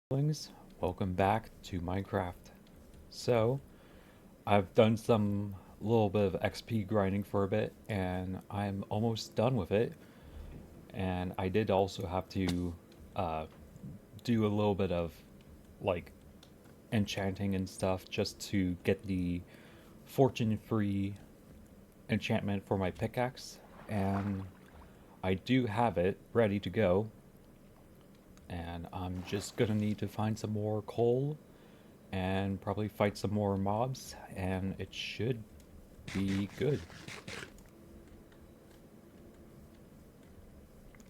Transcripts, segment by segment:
Siblings, welcome back to Minecraft. So, I've done some little bit of XP grinding for a bit, and I'm almost done with it. And I did also have to uh, do a little bit of like enchanting and stuff just to get the fortune-free enchantment for my pickaxe. And I do have it ready to go, and I'm just gonna need to find some more coal and probably fight some more mobs, and it should be good.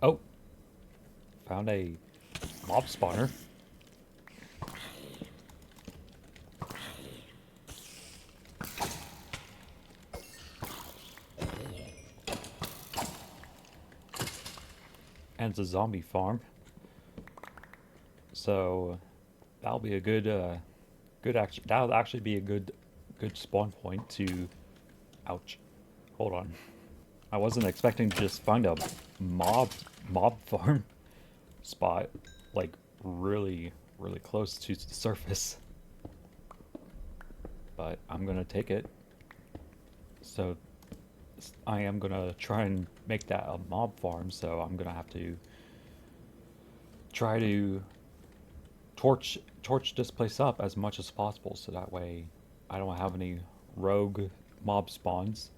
Oh, found a mob spawner. And it's a zombie farm. So that'll be a good action. That'll actually be a good spawn point to. Ouch. Hold on. I wasn't expecting to just find a mob mob farm spot like really close to the surface. But I'm gonna take it. So I am gonna try and make that a mob farm. So I'm gonna have to try to torch this place up as much as possible, so that way I don't have any rogue mob spawns.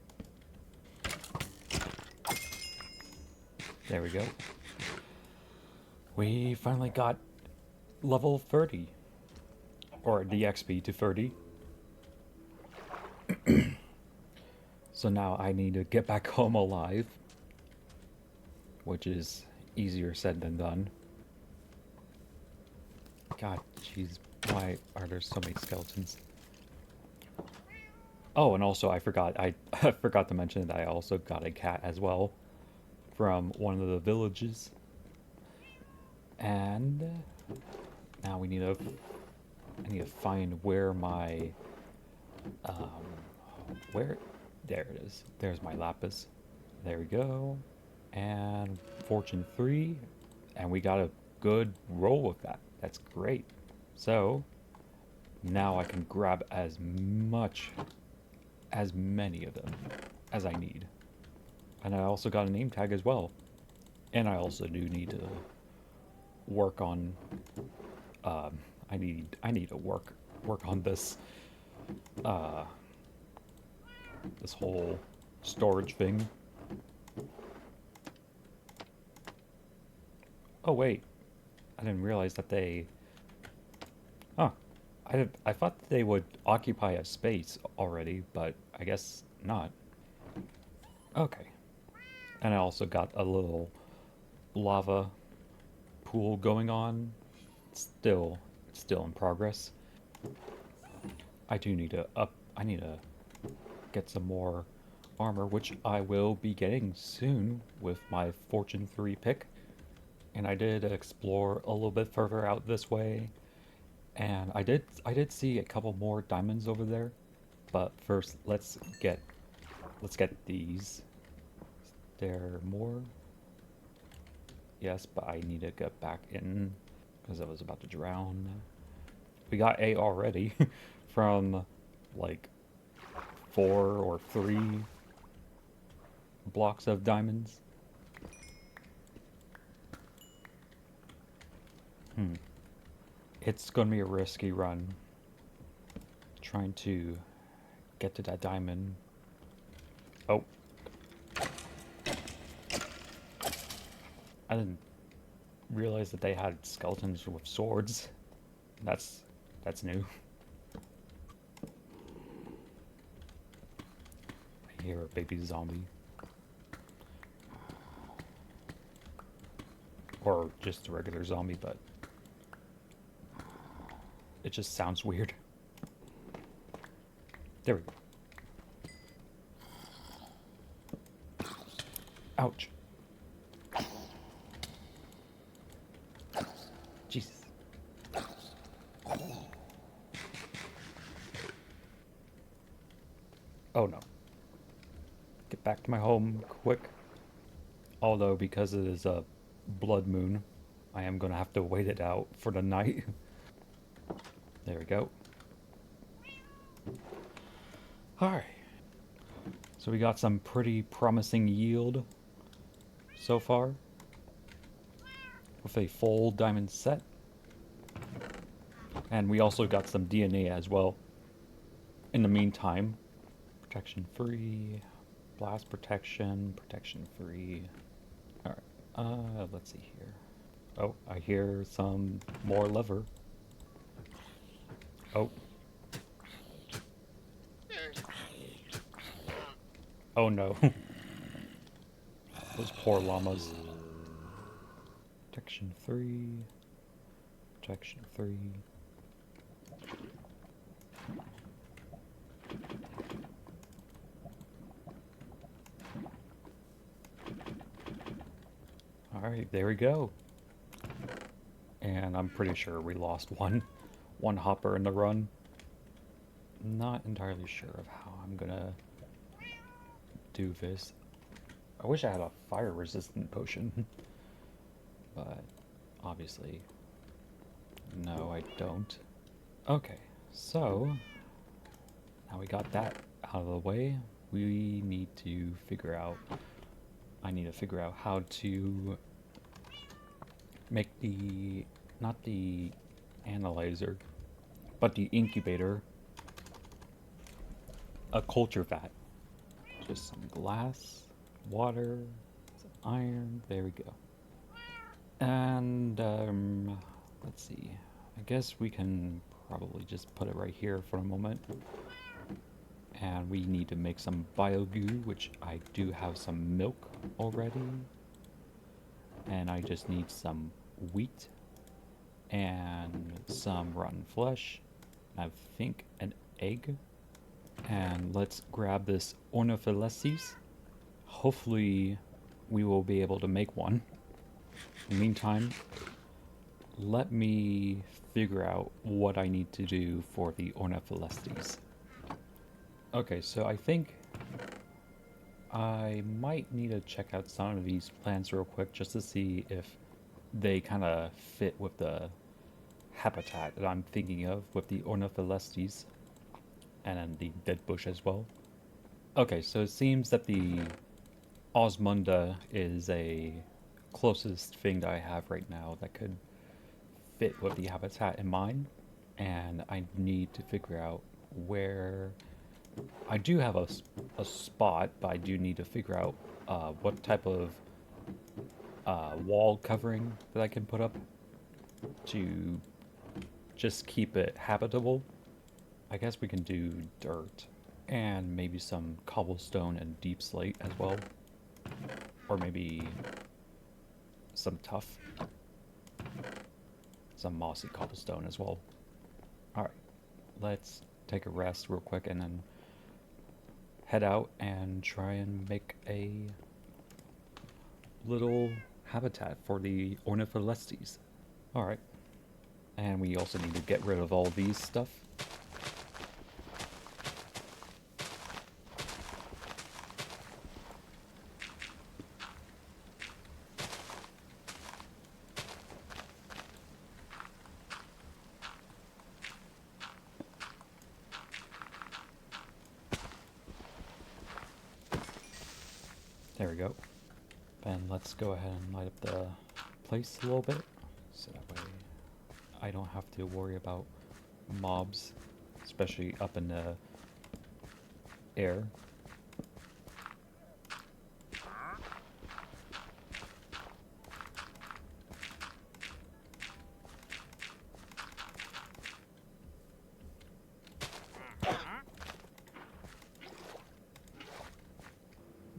There we go. We finally got level 30, or the XP to 30. So now I need to get back home alive, which is easier said than done. God, jeez, why are there so many skeletons? Oh, and also I forgot, I forgot to mention that I also got a cat as well from one of the villages. And now I need to find where my, um, where, there it is. There's my lapis. There we go. And fortune 3, and we got a good roll with that. That's great. So now I can grab as many of them as I need. And I also got a name tag as well. And I also do need to work on I need to work on this uh this whole storage thing. Oh wait, I didn't realize that they huh. I thought they would occupy a space already, but I guess not. Okay. And I also got a little lava pool going on. It's still in progress. I need to get some more armor, which I will be getting soon with my Fortune 3 pick. And I did explore a little bit further out this way, and I did see a couple more diamonds over there. But first, let's get these. There are more? Yes, but I need to get back in because I was about to drown. We got A already from like 4 or 3 blocks of diamonds. Hmm. It's gonna be a risky run trying to get to that diamond. Oh, I didn't realize that they had skeletons with swords. That's that's new. I hear a baby zombie. Or just a regular zombie, but it just sounds weird. There we go. Ouch. Jesus. Oh no. Get back to my home quick. Although, because it is a blood moon, I am gonna have to wait it out for the night. There we go. Alright. So we got some pretty promising yield so far with a full diamond set. And we also got some DNA as well. In the meantime, protection free, blast protection, protection free. Alright, let's see here. Oh, I hear some more lever. Oh. Oh no. Those poor llamas. Protection 3. Protection 3. Alright, there we go. And I'm pretty sure we lost one hopper in the run. Not entirely sure of how I'm gonna do this. I wish I had a fire resistant potion. But obviously, no, I don't. Okay, so now we got that out of the way. We need to figure out, I need to figure out how to make the, not the analyzer, but the incubator, a culture vat. Just some glass, water, some iron, there we go. And, let's see. I guess we can probably just put it right here for a moment. And we need to make some bio goo, which I do have some milk already. And I just need some wheat and some rotten flesh. I think an egg. And let's grab this ornitholepsis. Hopefully we will be able to make one. In the meantime, let me figure out what I need to do for the ornitholepsis. Okay, so I think I might need to check out some of these plants real quick just to see if they kind of fit with the habitat that I'm thinking of with the ornitholepsis and then the dead bush as well. Okay, so it seems that the Osmunda is a closest thing that I have right now that could fit with the habitat in mind, and I need to figure out where. I do have a spot, but I do need to figure out what type of wall covering that I can put up to just keep it habitable. I guess we can do dirt and maybe some cobblestone and deep slate as well, or maybe some tuff, some mossy cobblestone as well. Alright, let's take a rest real quick and then head out and try and make a little habitat for the ornitholepsis. Alright, and we also need to get rid of all these stuff. There we go. And let's go ahead and light up the place a little bit, so that way I don't have to worry about mobs, especially up in the air.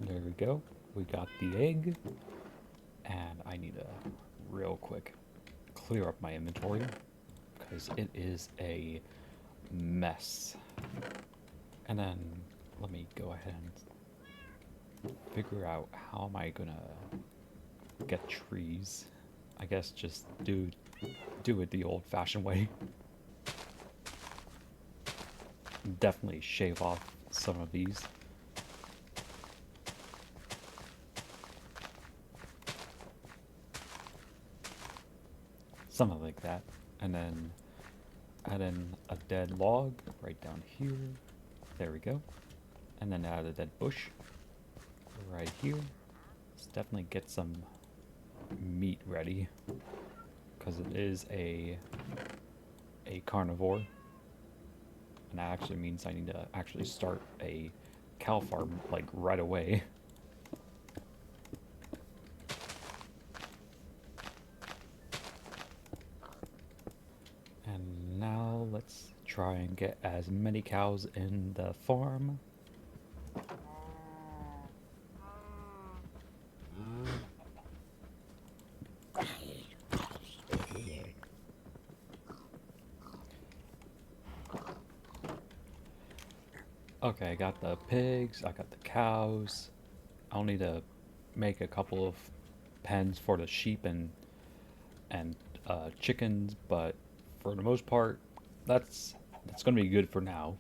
There we go. We got the egg. And I need to real quick clear up my inventory because it is a mess. And then let me go ahead and figure out how am I gonna get trees. I guess just do it the old-fashioned way. Definitely shave off some of these. Something like that. And then Add in a dead log right down here. There we go. And then add a dead bush right here. Let's definitely get some meat ready because it is a carnivore. And that actually means I need to actually start a cow farm like right away. And now let's try and get as many cows in the farm. Okay, I got the pigs, I got the cows. I'll need to make a couple of pens for the sheep and chickens, but for the most part, that's gonna be good for now.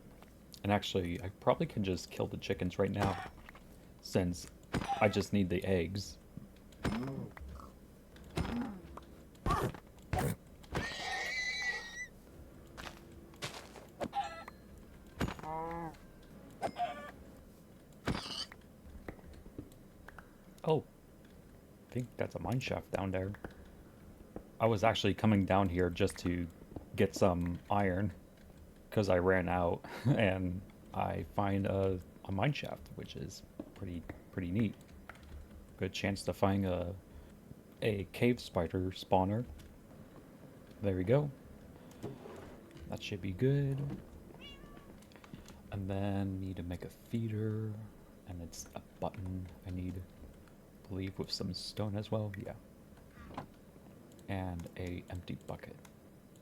And actually, I probably can just kill the chickens right now, since I just need the eggs. Oh, I think that's a mine shaft down there. I was actually coming down here just to get some iron because I ran out, and I find a mine shaft, which is pretty neat. Good chance to find a cave spider spawner. There we go. That should be good. And then need to make a feeder, and it's a button I need, I believe, with some stone as well. Yeah. And a empty bucket.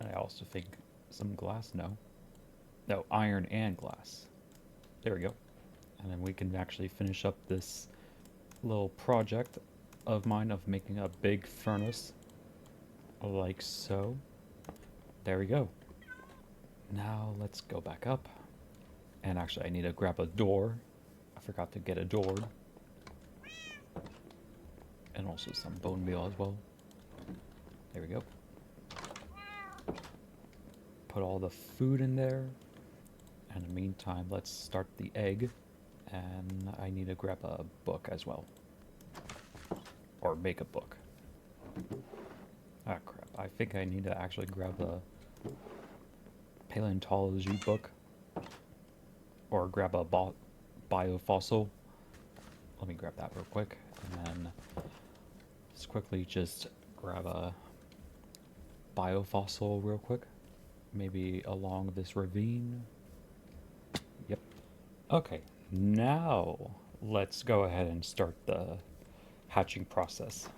And I also think some glass. No, iron and glass. There we go. And then we can actually finish up this little project of mine of making a big furnace like so. There we go. Now let's go back up. And actually I need to grab a door. I forgot to get a door. And also some bone meal as well. There we go. Put all the food in there. And in the meantime, let's start the egg. And I need to grab a book as well. Or make a book. Ah, crap. I think I need to actually grab a paleontology book. Or grab a biofossil. Let me grab that real quick. And then let's quickly just grab a biofossil real quick. Maybe along this ravine. Yep. Okay, now let's go ahead and start the hatching process.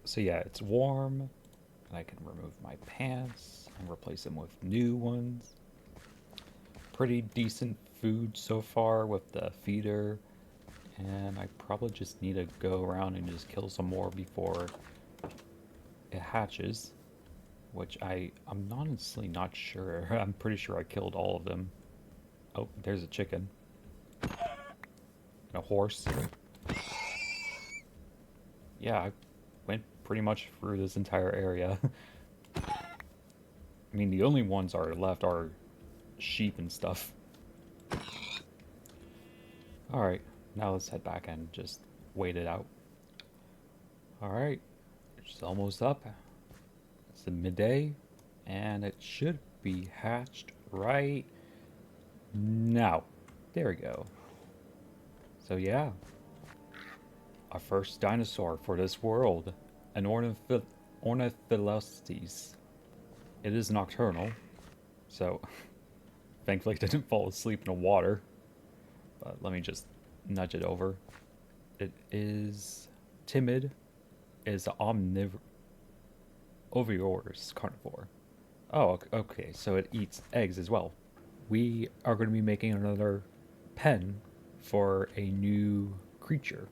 So yeah, it's warm, and I can remove my pants and replace them with new ones. Pretty decent food so far with the feeder, and I probably just need to go around and just kill some more before it hatches, which I'm honestly not sure. I'm pretty sure I killed all of them. Oh, there's a chicken. And a horse. Yeah, I went pretty much through this entire area. I mean, the only ones are left are sheep and stuff. Alright, now let's head back and just wait it out. Alright, it's almost up. It's the midday, and it should be hatched right now. There we go. So yeah, our first dinosaur for this world, an Ornitholestes. It is nocturnal, so thankfully it didn't fall asleep in the water. But let me just nudge it over. It is timid, is omnivorous carnivore. Oh, okay, so it eats eggs as well. We are going to be making another pen for a new creature.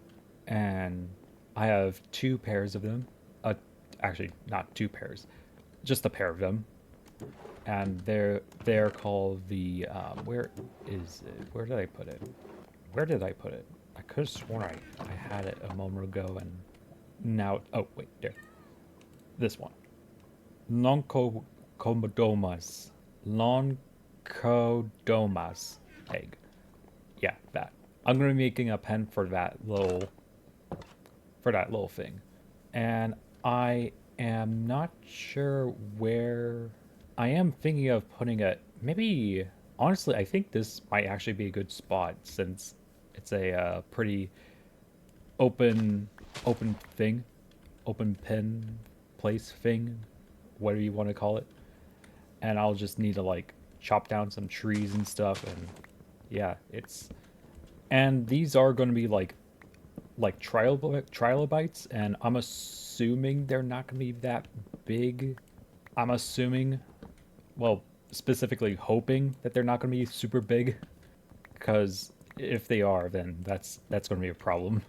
And I have two pairs of them. Actually, not two pairs, just a pair of them. And they're called the where is it? Where did I put it? Where did I put it? I could have sworn I had it a moment ago, and now oh wait, there. This one. Loncodomas. Loncodomas egg. Yeah, that. I'm gonna be making a pen for that little thing. And I am not sure where I am thinking of putting it. Maybe honestly, I think this might actually be a good spot since it's a pretty open open thing, open pen place thing, whatever you want to call it. And I'll just need to like chop down some trees and stuff and yeah, it's and these are going to be like trilobites, and I'm assuming they're not going to be that big. I'm assuming, well, specifically hoping that they're not going to be super big, because if they are, then that's going to be a problem.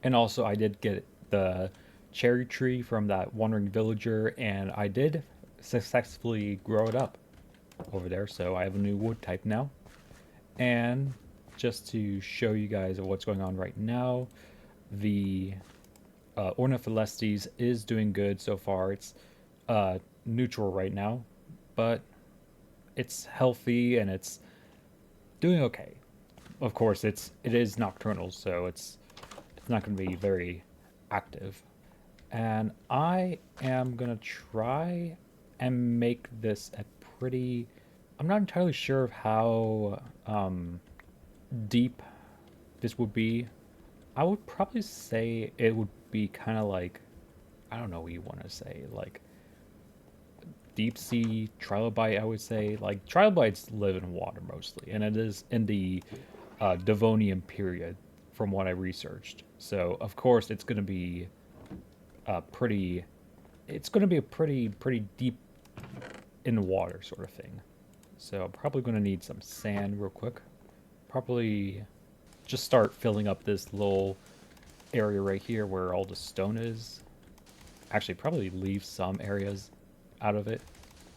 And also, I did get the cherry tree from that wandering villager, and I did successfully grow it up over there, so I have a new wood type now. And just to show you guys what's going on right now, the Ornitholestes is doing good so far. It's neutral right now, but it's healthy and it's doing okay. Of course, it is nocturnal, so it's not going to be very active. And I am gonna try and make this a pretty. I'm not entirely sure of how deep this would be. I would probably say it would be kind of like, I don't know what you want to say, like deep sea trilobite. I would say like trilobites live in water mostly, and it is in the Devonian period, from what I researched. So of course it's going to be pretty. It's going to be a pretty deep in the water sort of thing. So I'm probably going to need some sand real quick. Probably just start filling up this little area right here where all the stone is. Actually, probably leave some areas out of it.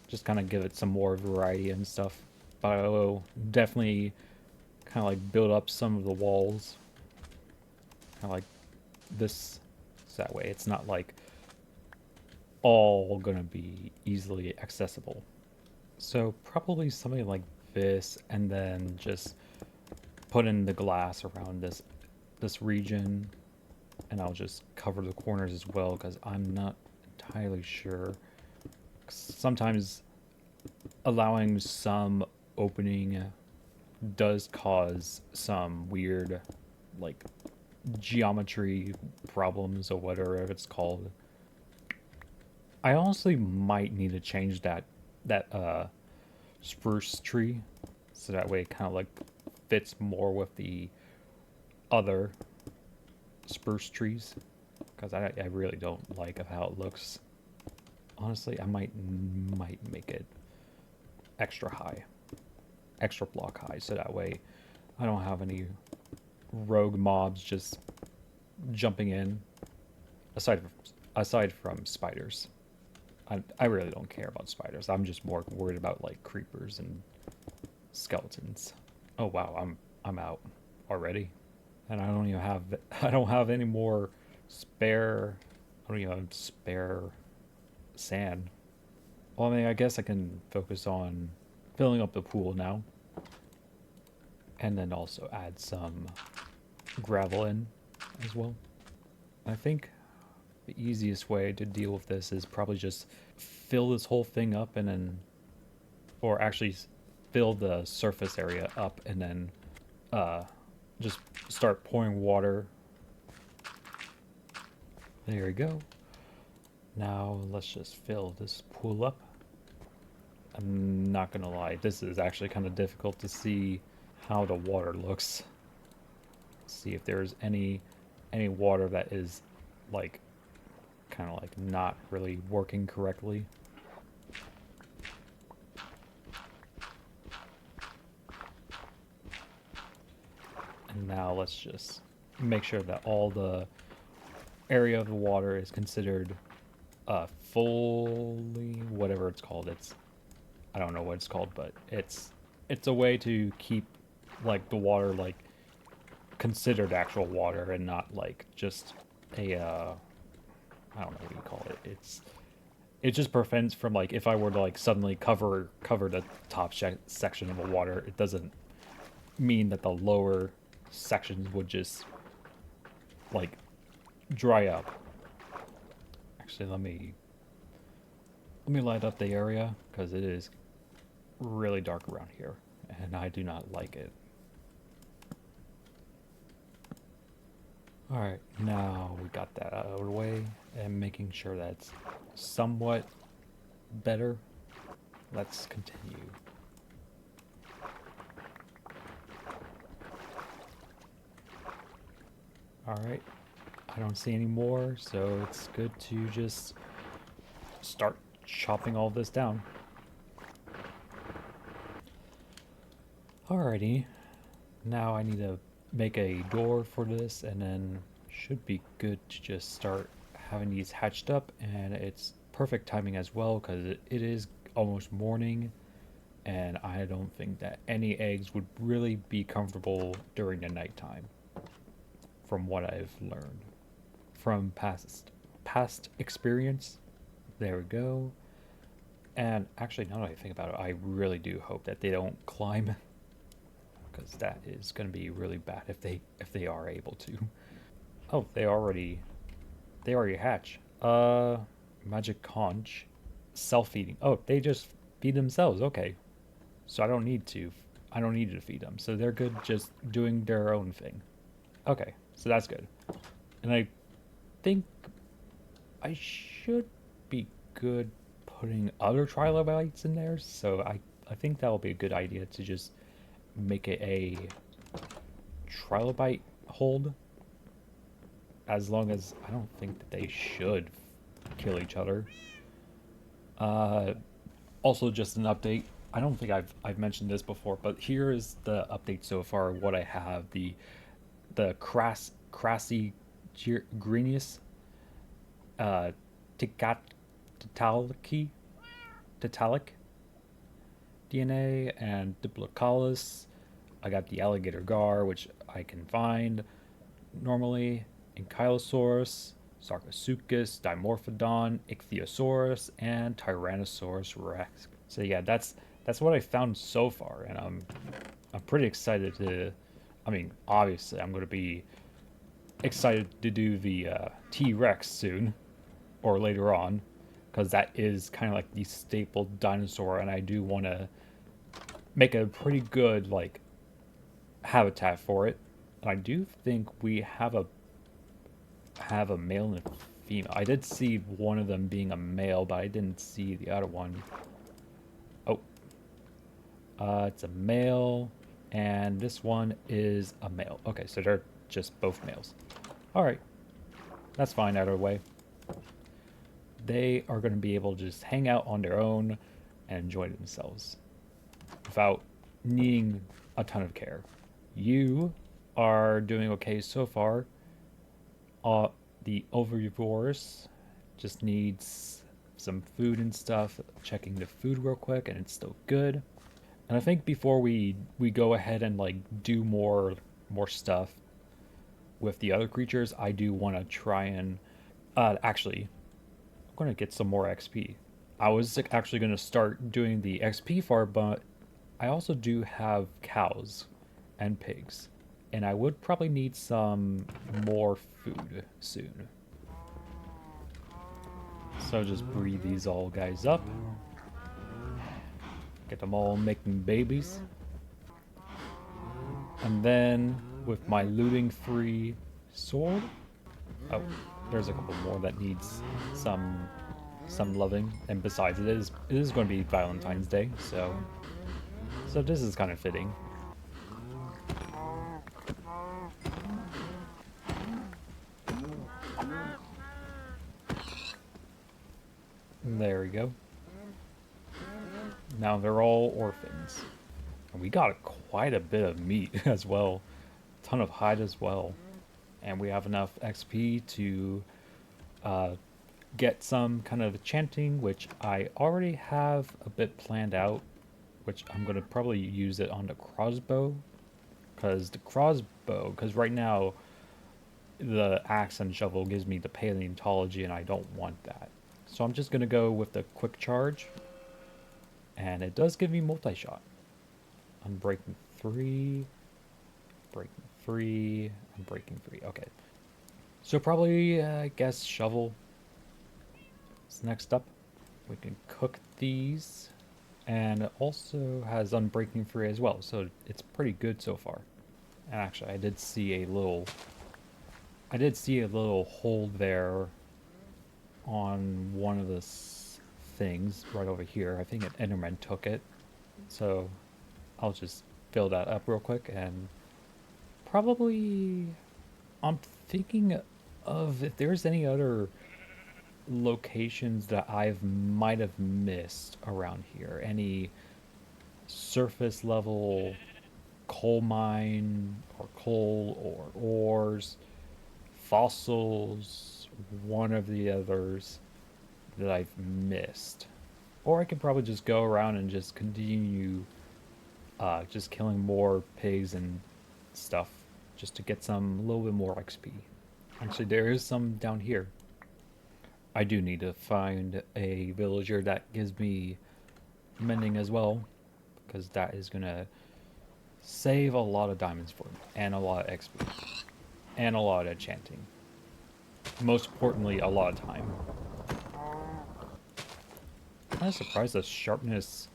Just kind of give it some more variety and stuff. But I will definitely kind of like build up some of the walls. Kind of like this. So that way it's not like all gonna be easily accessible. So probably something like this, and then just put in the glass around this region, and I'll just cover the corners as well because I'm not entirely sure. Sometimes allowing some opening does cause some weird, like, geometry problems or whatever it's called. I honestly might need to change that spruce tree so that way it kind of like fits more with the other spruce trees because I really don't like of how it looks. Honestly, I might make it extra high, extra block high, so that way I don't have any rogue mobs just jumping in. Aside from, aside from spiders, I really don't care about spiders. I'm just more worried about like creepers and skeletons. Oh wow, I'm out already, and I don't even have I don't have any more spare. I don't even have spare sand. Well, I mean, I guess I can focus on filling up the pool now, and then also add some gravel in as well. I think the easiest way to deal with this is probably just fill this whole thing up and then, or actually fill the surface area up and then uh, just start pouring water. There we go. Now let's just fill this pool up. I'm not gonna lie, this is actually kind of difficult to see how the water looks. See if there's any water that is like kind of like not really working correctly. And now let's just make sure that all the area of the water is considered fully whatever it's called. It's I don't know what it's called, but it's a way to keep like the water like considered actual water and not like just a I don't know what you call it. It's It just prevents from like if I were to like suddenly cover the top section of the water, it doesn't mean that the lower sections would just like dry up. Actually, let me light up the area because it is really dark around here, and I do not like it. All right, now we got that out of the way and making sure that's somewhat better. Let's continue. All right, I don't see any more, so it's good to just start chopping all this down. Alrighty, now I need to make a door for this and then should be good to just start having these hatched up, and it's perfect timing as well because it is almost morning and I don't think that any eggs would really be comfortable during the nighttime from what I've learned from past experience. There we go. And actually, now that I think about it, I really do hope that they don't climb because that is going to be really bad if they are able to. Oh, they already hatch. Magic conch, self-feeding. Oh, they just feed themselves. Okay, so I don't need to feed them. So they're good just doing their own thing. Okay, so that's good. And I think I should be good putting other trilobites in there. So I think that will be a good idea to just make it a trilobite hold, as long as I don't think that they should kill each other. Uh, Also, just an update. I don't think I've mentioned this before, but here is the update so far. What I have the crassy greenius ticat titalic DNA and Diplocaulus. I got the alligator gar, which I can find normally, Ankylosaurus, Sarcosuchus, Dimorphodon, Ichthyosaurus, and Tyrannosaurus Rex. So yeah, that's what I found so far, and I'm pretty excited to. I mean, obviously, I'm going to be excited to do the T Rex soon, or later on, because that is kind of like the staple dinosaur, and I do want to make a pretty good like habitat for it. I do think we have a male and a female. I did see one of them being a male, but I didn't see the other one. Oh, it's a male, and this one is a male. Okay, so they're just both males. All right, that's fine either way. They are going to be able to just hang out on their own and enjoy themselves without needing a ton of care. You are doing okay so far. The overviews just needs some food and stuff. Checking the food real quick, and it's still good. And I think before we go ahead and like do more stuff with the other creatures, I do want to try and actually I'm going to get some more XP. I was actually going to start doing the XP farm, but I also do have cows and pigs, and I would probably need some more food soon. So just breed these all guys up, get them all making babies, and then with my looting free sword. Oh, there's a couple more that needs some some loving, and besides, it is going to be Valentine's Day, so this is kind of fitting. There we go. Now they're all orphans. And we got quite a bit of meat as well. A ton of hide as well. And we have enough XP to uh, get some kind of enchanting, which I already have a bit planned out, which I'm going to probably use it on the crossbow. Because right now the axe and shovel gives me the paleontology, and I don't want that. So I'm just going to go with the quick charge. And it does give me multi-shot. I'm breaking 3, breaking 3, I'm breaking 3. Okay. So probably, I guess, shovel is next up. We can cook these. And it also has unbreaking 3 as well. So it's pretty good so far. And actually, I did see a little hole there on one of the things right over here. I think an Enderman took it. So I'll just fill that up real quick and probably I'm thinking of if there's any other locations that I've might have missed around here. Any surface level coal mine or coal or ores, fossils, one of the others that I've missed. Or I could probably just go around and just continue just killing more pigs and stuff just to get some a little bit more XP. Actually, there is some down here. I do need to find a villager that gives me mending as well, because that is gonna save a lot of diamonds for me, and a lot of XP, and a lot of enchanting. Most importantly, a lot of time. I'm kind of surprised that sharpness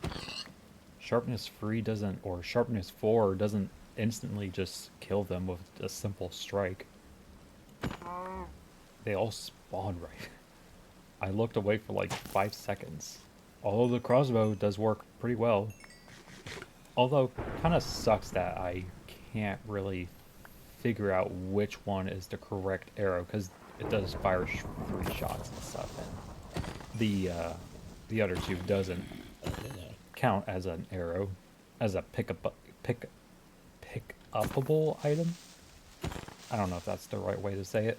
3 doesn't, or sharpness 4 doesn't instantly just kill them with a simple strike. They all spawn right. I looked away for like 5 seconds. Although the crossbow does work pretty well. Although, kind of sucks that I can't really figure out which one is the correct arrow, because it does fire 3 shots and stuff, and the other 2 doesn't count as an arrow, as a pick upable item. I don't know if that's the right way to say it.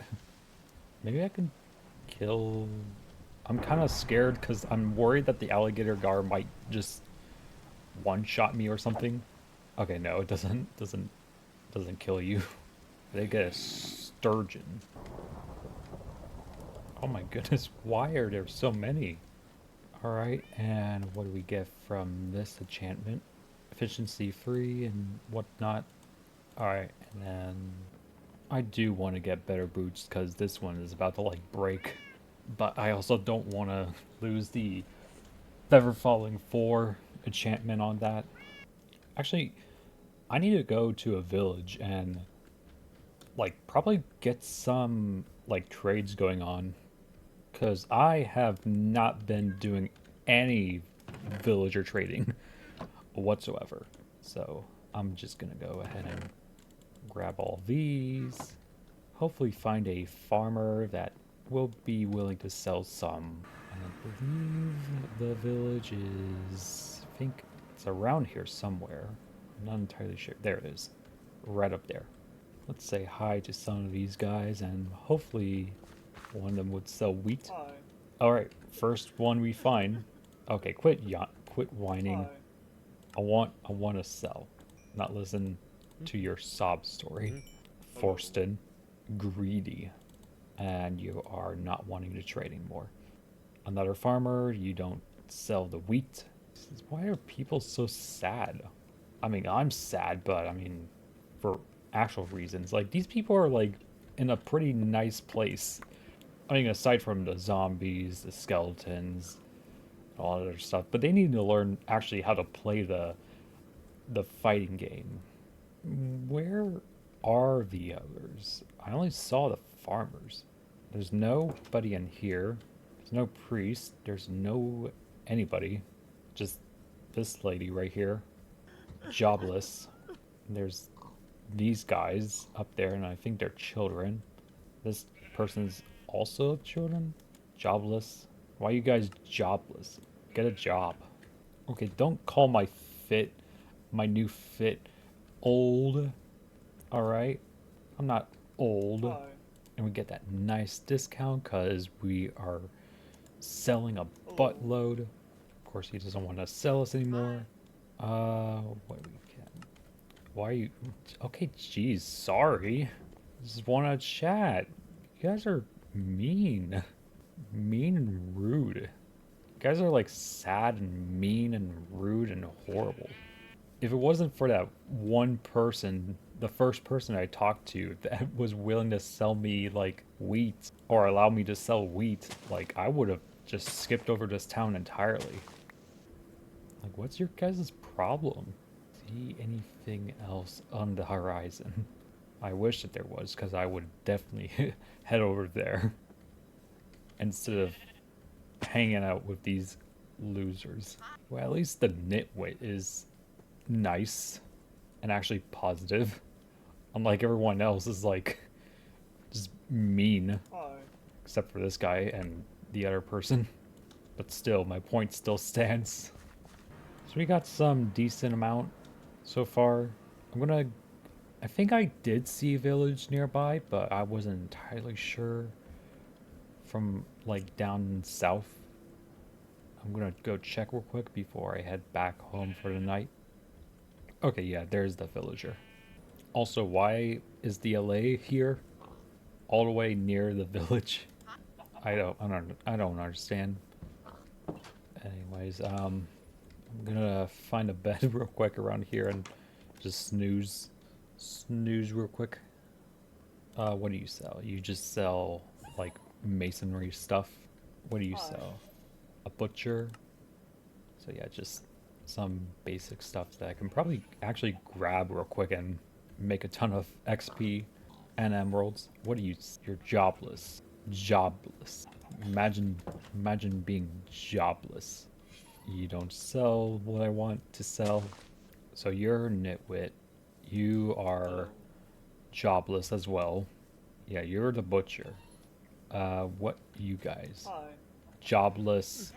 Maybe I can kill. I'm kind of scared because I'm worried that the alligator gar might just one-shot me or something. Okay, no, it doesn't kill you. They get a sturgeon. Oh my goodness, why are there so many? Alright, and what do we get from this enchantment? Efficiency 3 and whatnot. Alright, and then I do want to get better boots because this one is about to like break. But I also don't want to lose the Feather Falling 4 enchantment on that. Actually, I need to go to a village and like probably get some like trades going on, because I have not been doing any villager trading whatsoever. So I'm just gonna go ahead and grab all these. Hopefully find a farmer that will be willing to sell some. And I believe the village is, I think it's around here somewhere. I'm not entirely sure. There it is. Right up there. Let's say hi to some of these guys and hopefully one of them would sell wheat. Hi. Alright, first one we find. Okay, quit whining. Hi. I want to sell, not listen to your sob story. Hello. Forston, greedy, and you are not wanting to trade anymore. Another farmer, you don't sell the wheat. Why are people so sad? I mean, I'm sad, but I mean, for actual reasons. Like, these people are like in a pretty nice place. I mean, aside from the zombies, the skeletons, all that other stuff, but they need to learn actually how to play the fighting game. Where are the others? I only saw the farmers. There's nobody in here. There's no priest. There's no anybody. Just this lady right here. Jobless. There's these guys up there, and I think they're children. This person's also children? Jobless? Why are you guys jobless? Get a job. Okay, don't call my new fit, old. Alright? I'm not old. Hi. And we get that nice discount because we are selling a Hello. buttload. Of course, he doesn't want to sell us anymore. What we can. Why are you. Okay, geez, sorry. Just want to chat. You guys are mean. Mean and rude. You guys are like sad and mean and rude and horrible. If it wasn't for that one person, the first person I talked to that was willing to sell me like wheat or allow me to sell wheat, like I would have just skipped over this town entirely. Like, what's your guys' problem? See anything else on the horizon? I wish that there was, because I would definitely head over there instead of hanging out with these losers. Well, at least the nitwit is nice and actually positive. Unlike everyone else is like just mean. Except for this guy and the other person. But still, my point still stands. So we got some decent amount so far. I think I did see a village nearby, but I wasn't entirely sure from like down south. I'm gonna go check real quick before I head back home for the night. Okay, yeah, there's the villager. Also, why is the LA here? All the way near the village? I don't understand. Anyways, I'm gonna find a bed real quick around here and just snooze real quick. What do you sell? You just sell like masonry stuff. What do you sell? A butcher. So yeah, just some basic stuff that I can probably actually grab real quick and make a ton of XP and emeralds. What do you? You're jobless. Jobless. Imagine being jobless. You don't sell what I want to sell. So you're nitwit. You are jobless as well. Yeah, you're the butcher. What you guys? Jobless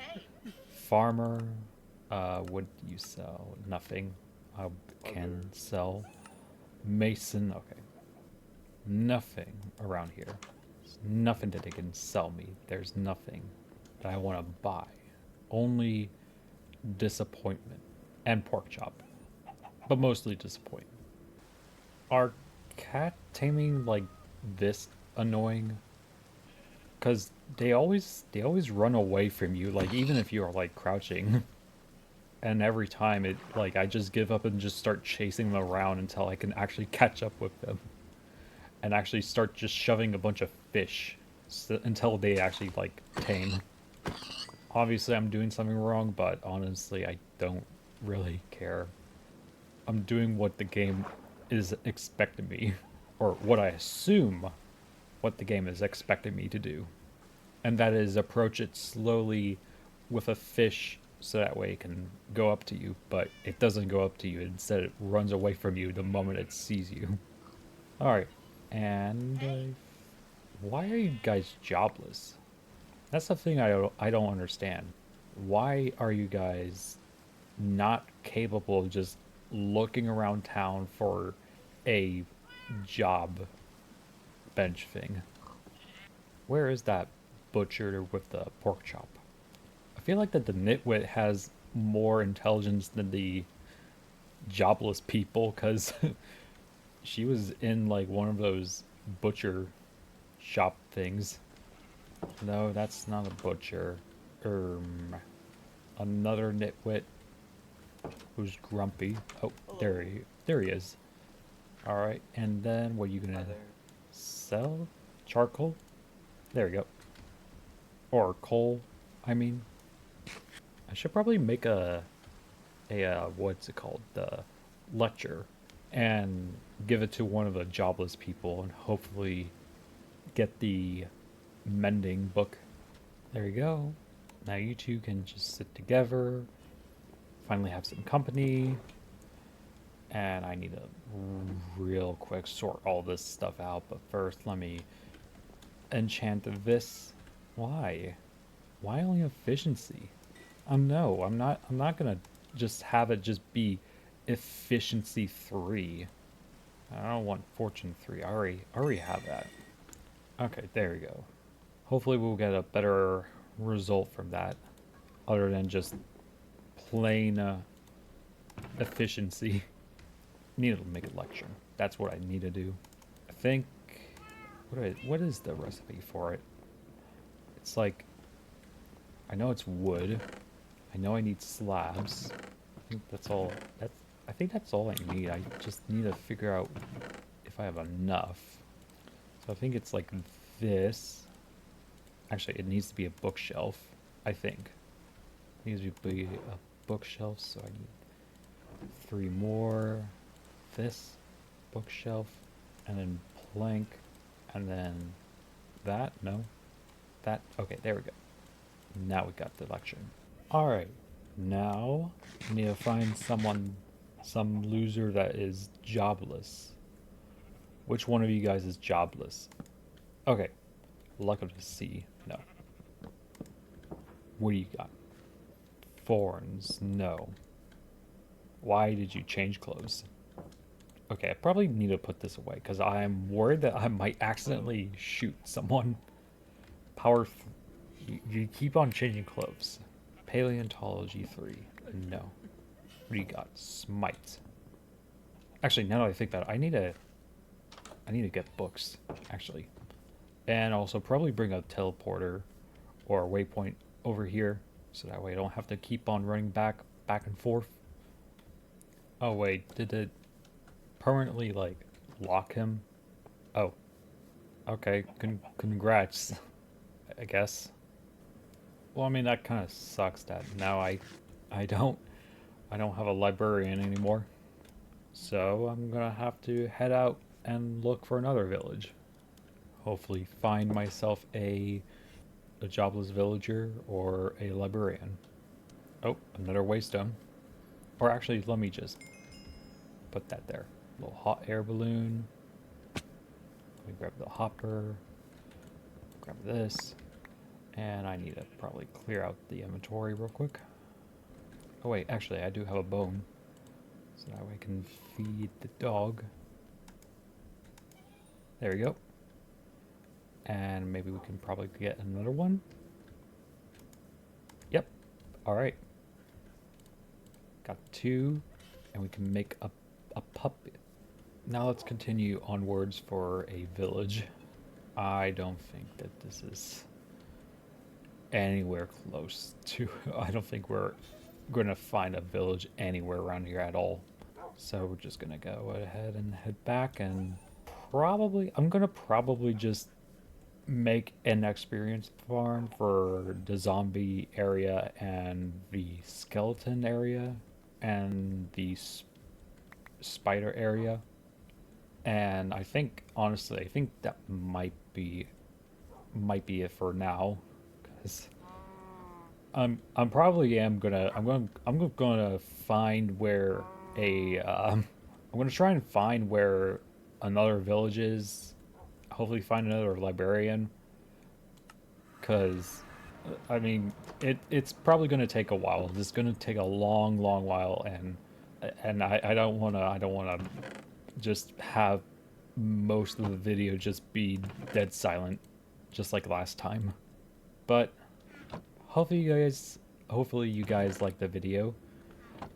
farmer. What do you sell? Nothing. I can sell. Mason. Okay. Nothing around here. There's nothing that they can sell me. There's nothing that I want to buy. Only disappointment and pork chop, but mostly disappointment. Are cat taming like this annoying? Cause they always run away from you, like even if you are like crouching. And every time it like I just give up and just start chasing them around until I can actually catch up with them. And actually start just shoving a bunch of fish until they actually like tame. Obviously I'm doing something wrong, but honestly I don't really care. I'm doing what the game is expecting me, or what I assume what the game is expecting me to do. And that is approach it slowly with a fish so that way it can go up to you, but it doesn't go up to you. Instead, it runs away from you the moment it sees you. Alright, and why are you guys jobless? That's the thing I don't understand. Why are you guys not capable of just looking around town for a job bench thing? Where is that butcher with the pork chop? I feel like that the nitwit has more intelligence than the jobless people because she was in like one of those butcher shop things. No, that's not a butcher. Another nitwit who's grumpy. Oh, there he is. All right, and then what are you gonna sell? Charcoal? There we go. Or coal, I mean. I should probably make a what's it called? The lecture and give it to one of the jobless people and hopefully get the mending book. There you go. Now you two can just sit together, finally have some company. And I need to real quick sort all this stuff out, but first let me enchant this. Why? Why only efficiency? No, I'm not gonna just have it just be efficiency 3. I don't want fortune 3. I already have that. Okay, there we go. Hopefully we'll get a better result from that other than just plain efficiency. Need to make a lecture. That's what I need to do. I think what is the recipe for it? It's like I know it's wood. I know I need slabs. I think that's all. I think that's all I need. I just need to figure out if I have enough. So I think it's like this. Actually, it needs to be a bookshelf. I think it needs to be a bookshelf. So I need 3 more. This bookshelf, and then plank, and then that. No, that. Okay, there we go. Now we got the lecture. Alright, now I need to find some loser that is jobless. Which one of you guys is jobless? Okay, luck of the sea. No. What do you got? Thorns. No. Why did you change clothes? Okay, I probably need to put this away because I'm worried that I might accidentally shoot someone. You keep on changing clothes. Paleontology 3. No. What do you got? Smite. Actually, now that I think about it, I need to get books, actually. And also probably bring a teleporter or a waypoint over here, so that way I don't have to keep on running back and forth. Oh wait, did it permanently like lock him? Oh, okay. Congrats, I guess. Well, I mean that kind of sucks that now I don't I don't have a librarian anymore. So I'm gonna have to head out and look for another village. Hopefully find myself a jobless villager or a librarian. Oh, another waystone. Or actually, let me just put that there. A little hot air balloon. Let me grab the hopper. Grab this. And I need to probably clear out the inventory real quick. Oh wait, actually I do have a bone. So that way I can feed the dog. There we go. And maybe we can probably get another one. Yep. Alright. Got 2. And we can make a puppet. Now let's continue onwards for a village. I don't think that this is anywhere close to... I don't think we're going to find a village anywhere around here at all. So we're just going to go ahead and head back and I'm going to probably just make an experience farm for the zombie area and the skeleton area and the spider area. And I think, honestly, I think that might be it for now, because I'm probably am gonna I'm gonna find where I'm gonna try and find where another village is. Hopefully, find another librarian, because I mean it's probably gonna take a while. It's gonna take a long while, and I don't wanna just have most of the video just be dead silent, just like last time. But hopefully you guys like the video,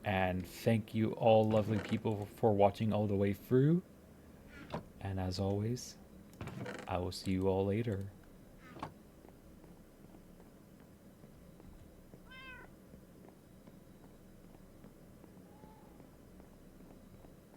and thank you all lovely people for watching all the way through. And as always, I will see you all later.